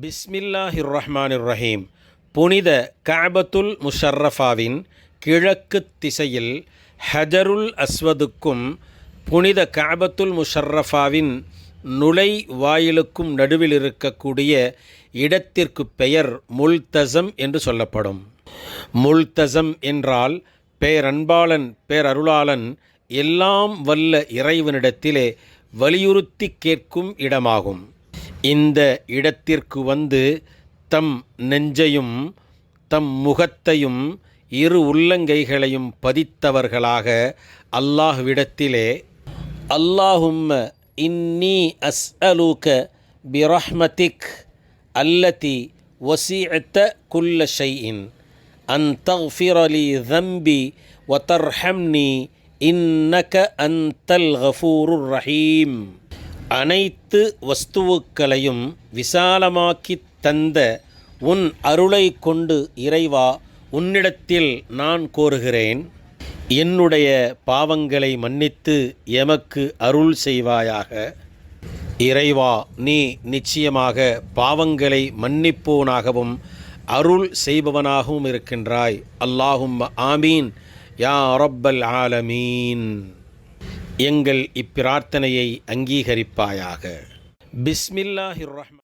பிஸ்மில்லாஹிர் ரஹ்மானிர் ரஹீம். புனித கஅபத்துல் முஷர்ரஃபாவின் கிழக்கு திசையில் ஹஜருல் அஸ்வதுக்கும் புனித கஅபத்துல் முஷர்ரஃபாவின் நுழைவாயிலுக்கும் நடுவில் இருக்கக்கூடிய இடத்திற்கு பெயர் முல்தஸம் என்று சொல்லப்படும். முல்தஸம் என்றால் பேரன்பாளன் பேரருளாளன் எல்லாம் வல்ல இறைவனிடத்திலே வலியுறுத்தி கேட்கும் இடமாகும். இந்த இடத்திற்கு வந்து தம் நெஞ்சையும் தம் முகத்தையும் இரு உள்ளங்கைகளையும் பதித்தவர்களாக அல்லாஹ்விடத்திலே அல்லாஹும்ம இன்னி அஸ்அலுக பிரஹ்மதிக் அல்லதி வசிஅத குல்ல ஷைஇன் அன் தக்ஃபிர லி ذنبي வதர்ஹம்னி இன்னக அன்தல் கஃபூருர் ரஹீம். அனைத்து வஸ்துவுக்களையும் விசாலமாக்கி தந்த உன் அருளை கொண்டு இறைவா, உன்னிடத்தில் நான் கோருகிறேன், என்னுடைய பாவங்களை மன்னித்து எமக்கு அருள் செய்வாயாக. இறைவா, நீ நிச்சயமாக பாவங்களை மன்னிப்போனாகவும் அருள் செய்பவனாகவும் இருக்கின்றாய். அல்லாஹும்ம ஆமீன் யா ரப்பல் ஆலமீன். எங்கள் இப்பிரார்த்தனையை அங்கீகரிப்பாயாக. பிஸ்மில்லாஹிர் ரஹ்மான்.